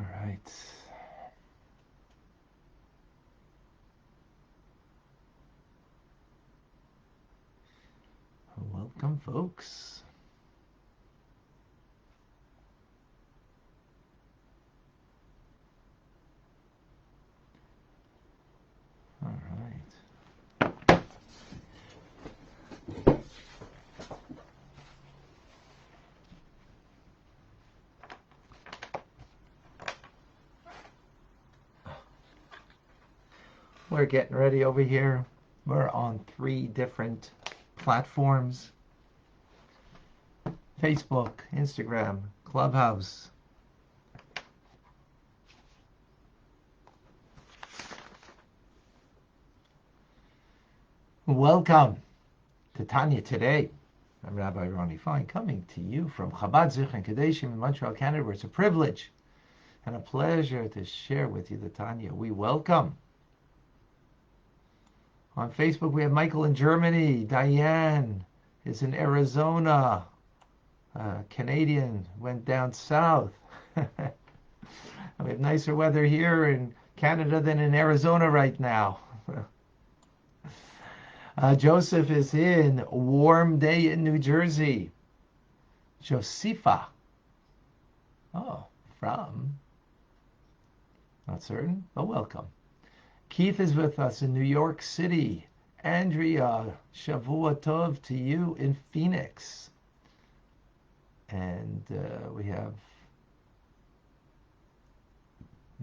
right. Welcome, folks. All right. We're getting ready over here. We're on 3 different platforms: Facebook, Instagram, Clubhouse. Welcome to Tanya Today. I'm Rabbi Ronnie Fine, coming to you from Chabad Zichron Kadeshim in Montreal, Canada, where it's a privilege and a pleasure to share with you the Tanya we welcome. On Facebook, we have Michael in Germany. Diane is in Arizona. Canadian went down south. We have nicer weather here in Canada than in Arizona right now. Joseph is in warm day in New Jersey. Josepha. Oh, from? Not certain, but welcome. Keith is with us in New York City. Andrea, Shavua Tov to you in Phoenix. And we have,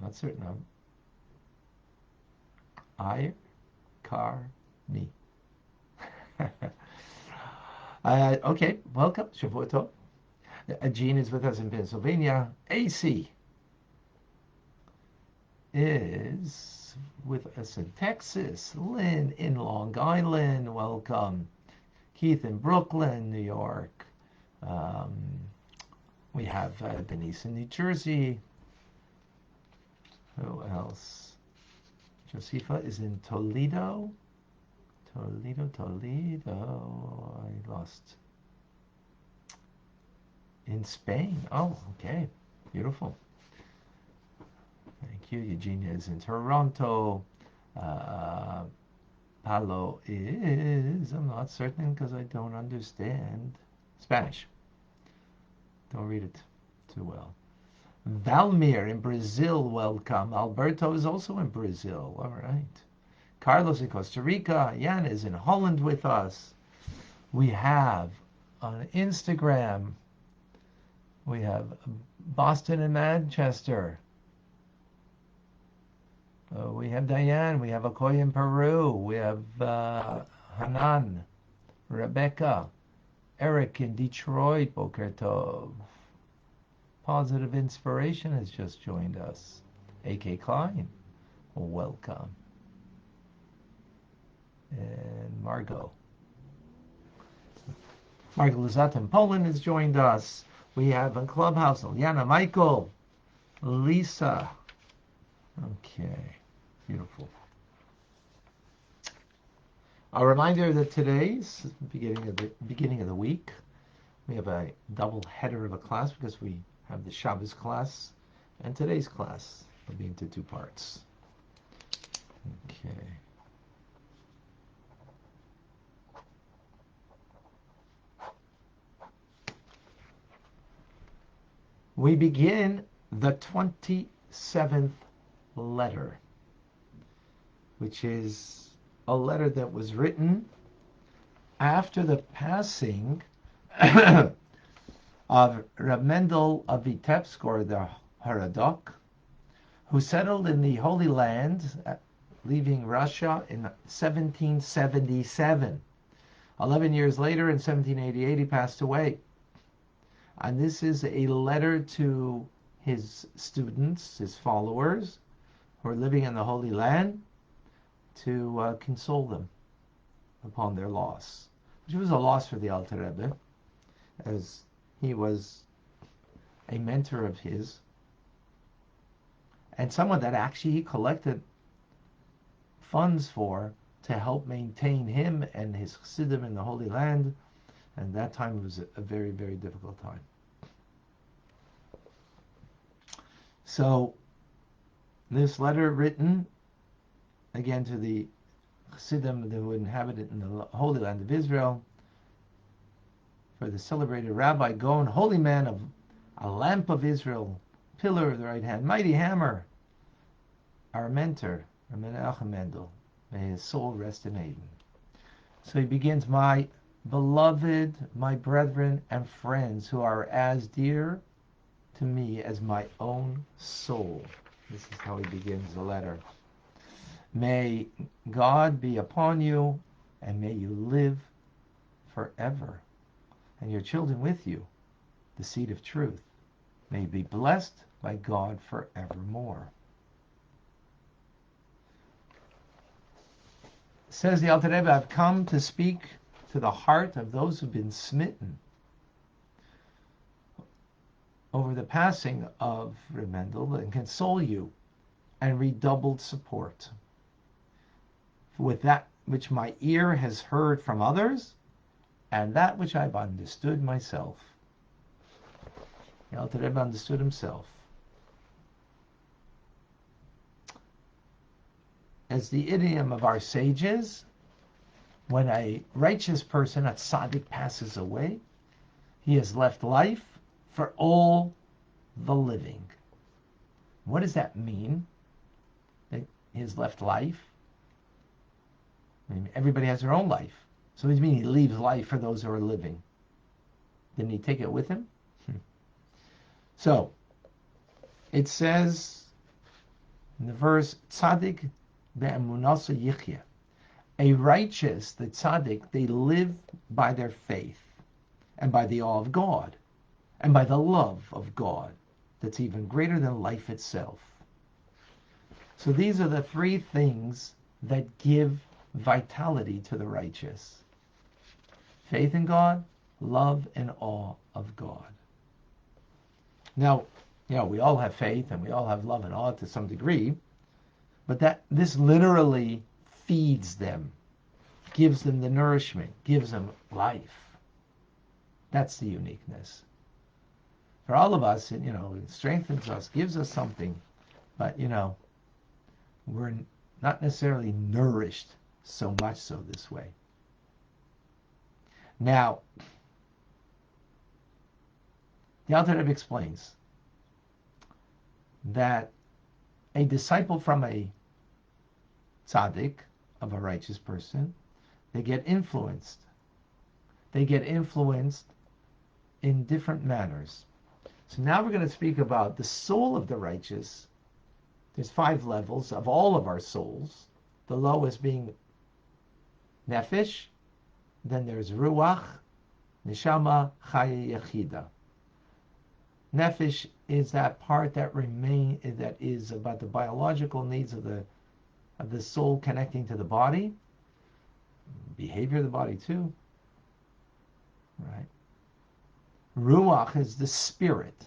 not certain of, I, Car, me. Okay, welcome, Shavua Tov. Jean is with us in Pennsylvania. AC is with us in Texas. Lynn in Long Island, welcome. Keith in Brooklyn, New York. We have Denise in New Jersey. Who else? Josepha is in Toledo. Toledo. I lost. In Spain. Oh, okay. Beautiful. Thank you. Eugenia is in Toronto. Palo is, I'm not certain because I don't understand Spanish. Don't read it too well. Valmir in Brazil, welcome. Alberto is also in Brazil. All right. Carlos in Costa Rica. Jan is in Holland with us. We have on Instagram, we have Boston and Manchester. We have Diane. We have Okoye in Peru. We have Hanan, Rebecca, Eric in Detroit. Boker Tov. Positive Inspiration has just joined us. A.K. Klein, welcome. And Margot Luzat in Poland has joined us. We have in Clubhouse, Liana, Michael, Lisa. Okay, beautiful. A reminder that today's beginning of the week, we have a double header of a class because we have the Shabbos class and today's class will be into 2 parts. Okay. We begin the 27th letter, which is a letter that was written after the passing of Reb Mendel of Vitebsk, or the Haradok, who settled in the Holy Land, leaving Russia in 1777. 11 years later, in 1788, he passed away. And this is a letter to his students, his followers, who are living in the Holy Land, to console them upon their loss, which was a loss for the Alter Rebbe, as he was a mentor of his, and someone that actually he collected funds for to help maintain him and his Chassidim in the Holy Land. And that time was a very, very difficult time. So this letter written again to the Chassidim who inhabited in the Holy Land of Israel, for the celebrated Rabbi Gaon, holy man of a lamp of Israel, pillar of the right hand, mighty hammer, our mentor, Menachem Mendel, may his soul rest in Eden. So he begins, my beloved, my brethren and friends who are as dear to me as my own soul. This is how he begins the letter. May God be upon you, and may you live forever, and your children with you, the seed of truth. May you be blessed by God forevermore. Says the Alter Rebbe, I've come to speak to the heart of those who've been smitten over the passing of Reb Mendel and console you and redoubled support with that which my ear has heard from others and that which I've understood myself. The Alter Rebbe understood himself. As the idiom of our sages, when a righteous person, a tzaddik, passes away, he has left life for all the living. What does that mean? That he has left life? I mean, everybody has their own life. So does it mean he leaves life for those who are living? Didn't he take it with him? So, it says in the verse, tzaddik be'emunasa yichya. A righteous, the tzaddik, they live by their faith and by the awe of God and by the love of God that's even greater than life itself. So these are the three things that give vitality to the righteous. Faith in God, love and awe of God. Now, we all have faith and we all have love and awe to some degree, but that this literally feeds them, gives them the nourishment, gives them life. That's the uniqueness. For all of us, it strengthens us, gives us something, but we're not necessarily nourished so much so this way. Now, the Alter Rebbe explains that a disciple from a tzaddik, of a righteous person, they get influenced. They get influenced in different manners. So now we're going to speak about the soul of the righteous. There's 5 levels of all of our souls. The lowest being nefesh, then there's ruach, neshama, chaya, yechida. Nefesh is that part that is about the biological needs of the soul connecting to the body, behavior of the body too, right? Ruach is the spirit,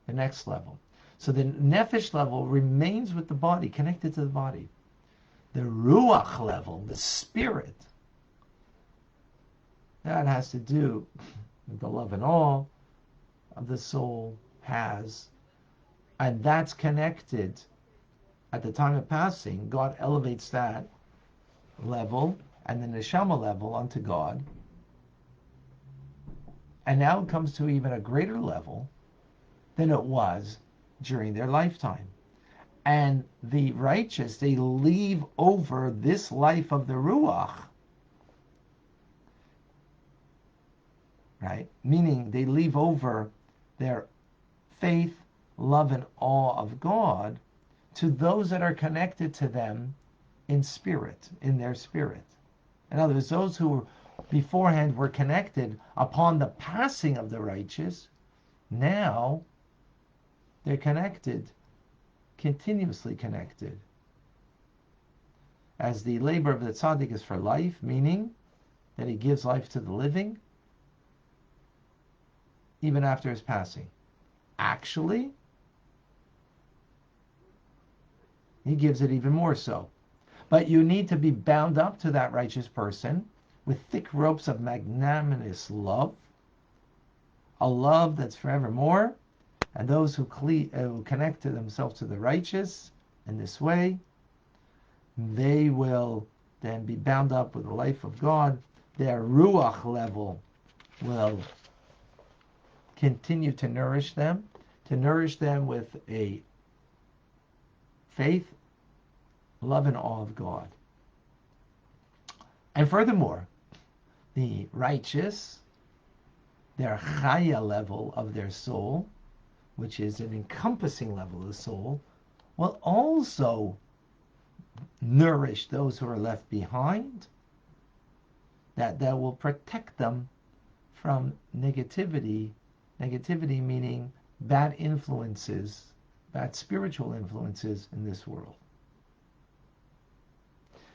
the next level. So the nefesh level remains with the body, connected to the body. The ruach level, the spirit, that has to do with the love and awe of the soul has, and that's connected at the time of passing. God elevates that level and the neshama level onto God, and now it comes to even a greater level than it was during their lifetime. And the righteous, they leave over this life of the ruach, right? Meaning they leave over their faith, love, and awe of God to those that are connected to them in spirit, in their spirit. In other words, those who beforehand were connected upon the passing of the righteous, now they're connected, continuously connected. As the labor of the tzaddik is for life, meaning that he gives life to the living, even after his passing. Actually, he gives it even more so. But you need to be bound up to that righteous person with thick ropes of magnanimous love, a love that's forevermore, And those who connect to themselves to the righteous in this way, they will then be bound up with the life of God. Their ruach level will continue to nourish them with a faith, love, and awe of God. And furthermore, the righteous, their chaya level of their soul, which is an encompassing level of the soul, will also nourish those who are left behind, that will protect them from negativity meaning bad influences, bad spiritual influences in this world.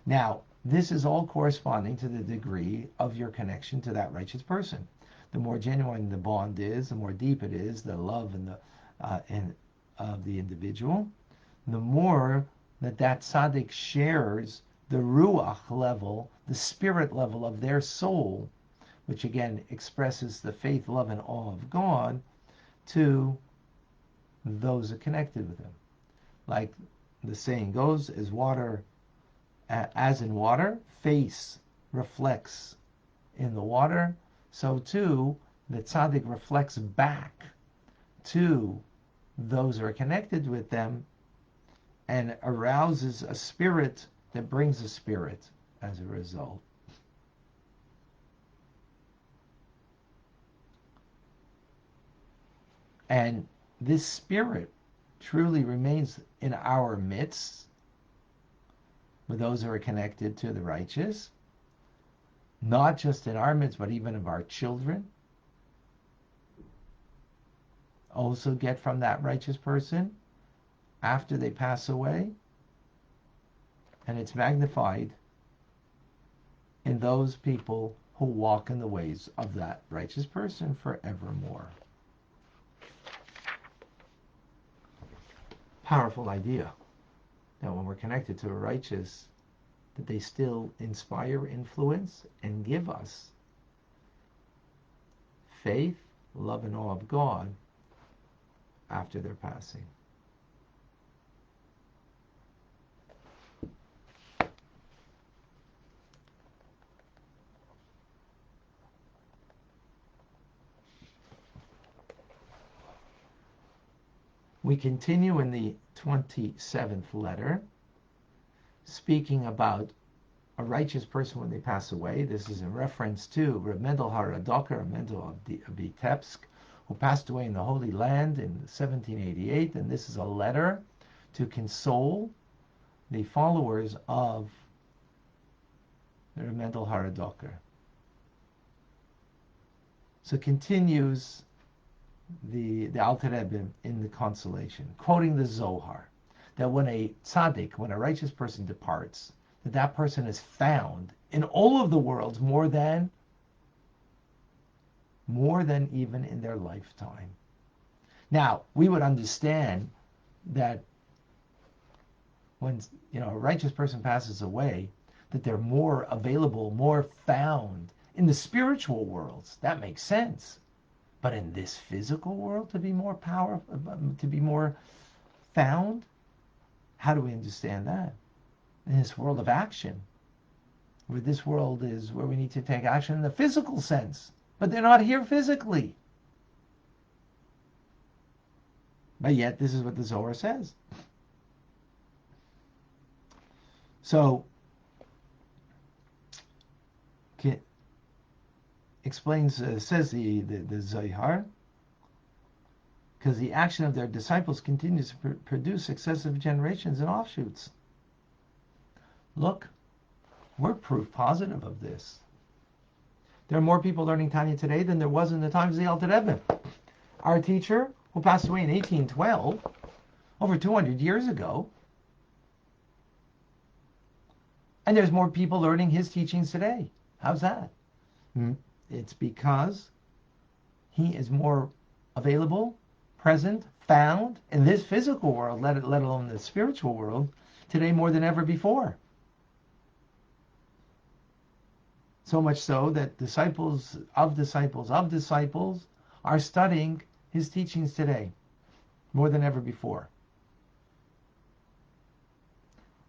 Now, this is all corresponding to the degree of your connection to that righteous person. The more genuine the bond is, the more deep it is, the love of the individual, the more that tzaddik shares the ruach level, the spirit level of their soul, which again expresses the faith, love, and awe of God to those that connected with him. Like the saying goes, as in water, face reflects in the water, so too the tzaddik reflects back to those who are connected with them and arouses a spirit that brings a spirit as a result. And this spirit truly remains in our midst with those who are connected to the righteous, not just in our midst, but even of our children. Also get from that righteous person after they pass away, and it's magnified in those people who walk in the ways of that righteous person forevermore. Powerful idea that when we're connected to the righteous, that they still inspire, influence, and give us faith, love, and awe of God after their passing. We continue in the 27th letter, speaking about a righteous person when they pass away. This is in reference to Reb Mendel Haradoker, Reb Mendel of Vitebsk, who passed away in the Holy Land in 1788, and this is a letter to console the followers of Reb Mendel Haradoker. So continues the Alter Rebbe in the consolation, quoting the Zohar, that when a tzaddik, when a righteous person departs, that person is found in all of the worlds more than even in their lifetime. Now, we would understand that when a righteous person passes away, that they're more available, more found in the spiritual worlds. That makes sense. But in this physical world, to be more powerful, to be more found, how do we understand that? In this world of action, where this world is where we need to take action in the physical sense, but they're not here physically. But yet, this is what the Zohar says. So, explains, says the Zohar, because the action of their disciples continues to produce successive generations and offshoots. Look, we're proof positive of this. There are more people learning Tanya today than there was in the times of the Alter Rebbe. Our teacher, who passed away in 1812, over 200 years ago, and there's more people learning his teachings today. How's that? It's because he is more available, present, found in this physical world, let alone the spiritual world, today more than ever before. So much so that disciples of disciples of disciples are studying his teachings today. more than ever before.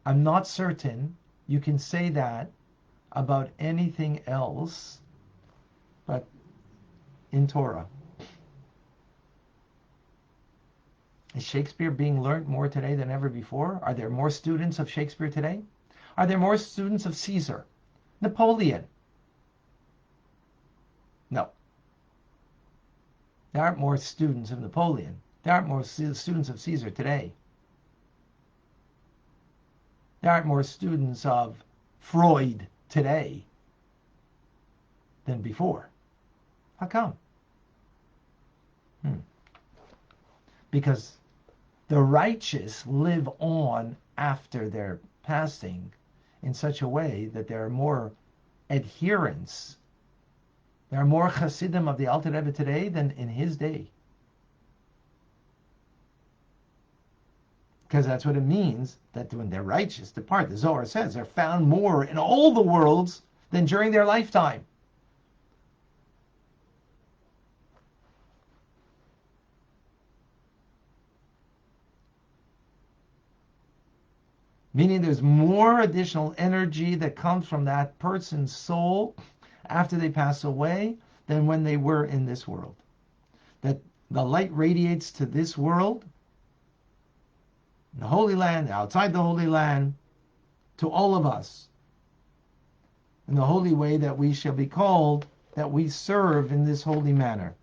I'm not certain you can say that about anything else but in Torah. Is Shakespeare being learned more today than ever before? Are there more students of Shakespeare today? Are there more students of Caesar? Napoleon? No. There aren't more students of Napoleon. There aren't more students of Caesar today. There aren't more students of Freud today than before. How come? Because the righteous live on after their passing in such a way that there are more adherents. There are more Hasidim of the Alter Rebbe today than in his day. Because that's what it means that when they're righteous depart, the Zohar says, they're found more in all the worlds than during their lifetime. Meaning there's more additional energy that comes from that person's soul after they pass away than when they were in this world. That the light radiates to this world, the Holy Land, outside the Holy Land, to all of us in the holy way that we shall be called, that we serve in this holy manner.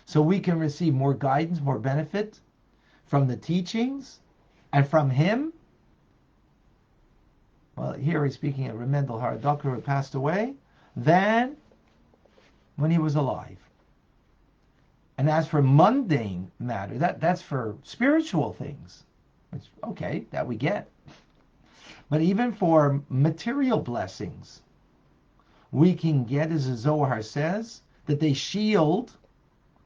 So we can receive more guidance, more benefit from the teachings and from him. Well, here he's speaking of Remendel Haradoker, who passed away, than when he was alive. And as for mundane matter, that's for spiritual things. Which, okay, that we get. But even for material blessings, we can get, as the Zohar says, that they shield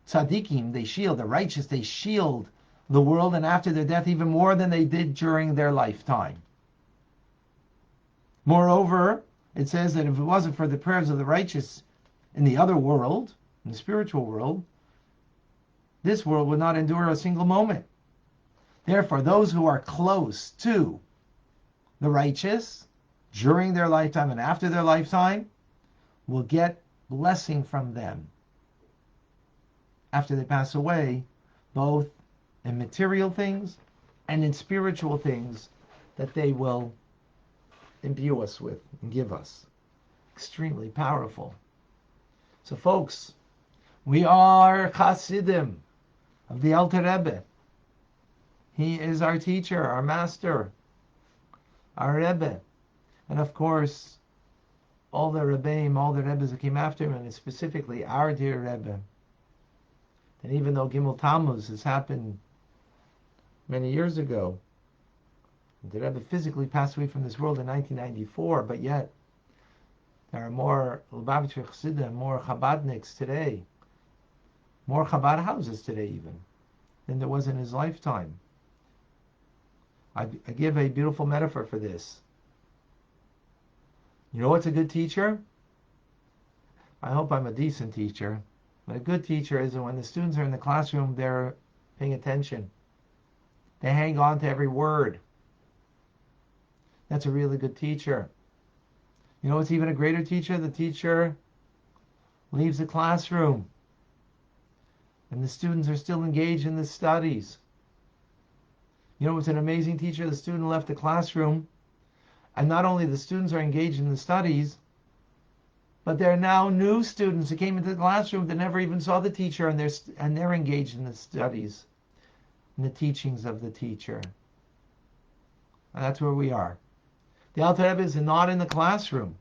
tzaddikim, they shield the righteous, they shield the world, and after their death even more than they did during their lifetime. Moreover, it says that if it wasn't for the prayers of the righteous in the other world, in the spiritual world, this world would not endure a single moment. Therefore, those who are close to the righteous during their lifetime and after their lifetime will get blessing from them after they pass away, both in material things and in spiritual things that they will imbue us with and give us. Extremely powerful. So folks, we are Hasidim of the Alter Rebbe. He is our teacher, our master, our Rebbe. And of course, all the Rebbeim, all the Rebbes that came after him, and specifically our dear Rebbe. And even though Gimel Tammuz has happened many years ago, the Rebbe physically passed away from this world in 1994, but yet there are more Lubavitcher Chassidim, more Chabadniks today, more Chabad houses today even, than there was in his lifetime. I give a beautiful metaphor for this. You know what's a good teacher? I hope I'm a decent teacher. But a good teacher is when the students are in the classroom, they're paying attention. They hang on to every word. That's a really good teacher. You know what's even a greater teacher? The teacher leaves the classroom and the students are still engaged in the studies. You know what's an amazing teacher? The student left the classroom, and not only the students are engaged in the studies, but there are now new students who came into the classroom that never even saw the teacher, and they're engaged in the studies, in the teachings of the teacher. And that's where we are. The Alter Rebbe is not in the classroom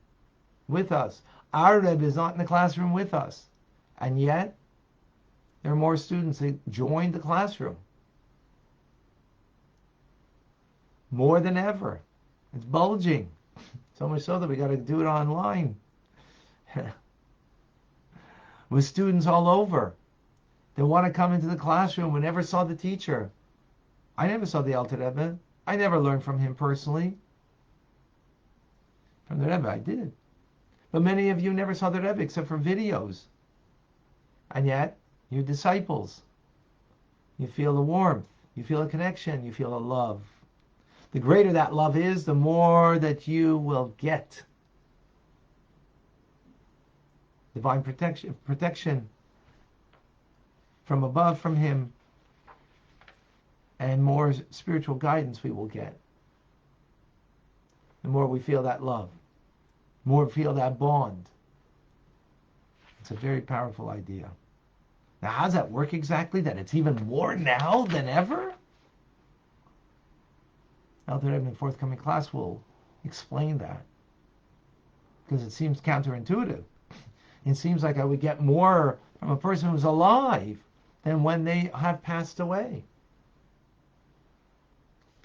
with us. Our Rebbe is not in the classroom with us. And yet, there are more students that joined the classroom. More than ever. It's bulging. So much so that we got to do it online. With students all over. They want to come into the classroom. We never saw the teacher. I never saw the Alter Rebbe. I never learned from him personally. From the Rebbe, I did. But many of you never saw the Rebbe except for videos. And yet, your disciples. You feel the warmth. You feel a connection. You feel a love. The greater that love is, the more that you will get. Divine protection from above, from Him, and more spiritual guidance we will get. The more we feel that love, the more we feel that bond. It's a very powerful idea. Now, how does that work exactly? That it's even more now than ever? Elder Rebbe in the forthcoming class will explain that, because it seems counterintuitive. It seems like I would get more from a person who's alive than when they have passed away.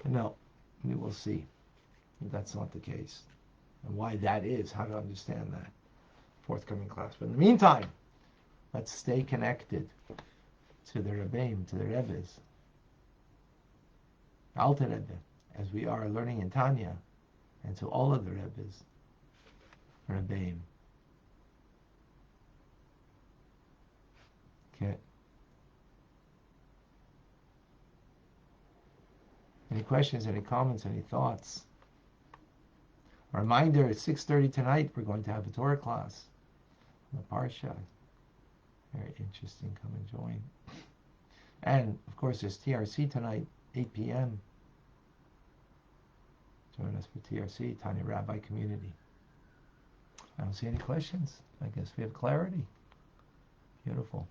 No, we will see if that's not the case, and why that is, how to understand that. Forthcoming class. But in the meantime, let's stay connected to the Rabbeim, to the Rebbes, Alter Rebbe, as we are learning in Tanya, and to all of the Rebbes, Rabbeim. Okay. Any questions, any comments, any thoughts? A reminder, at 6:30 tonight, we're going to have a Torah class on the Parsha. Very interesting. Come and join. And, of course, there's TRC tonight, 8 p.m. Join us for TRC, Tanya Rabbi Community. I don't see any questions. I guess we have clarity. Beautiful.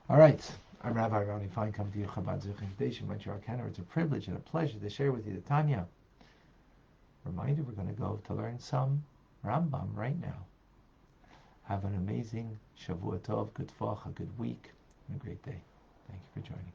All right. I'm Rabbi Ronnie Fine, coming to you, Chabad Zuch Invitation, Montreal, Canada. It's a privilege and a pleasure to share with you the Tanya. Reminder, we're going to go to learn some Rambam right now. Have an amazing Shavua Tov, good Tfach, a good week, and a great day. Thank you for joining.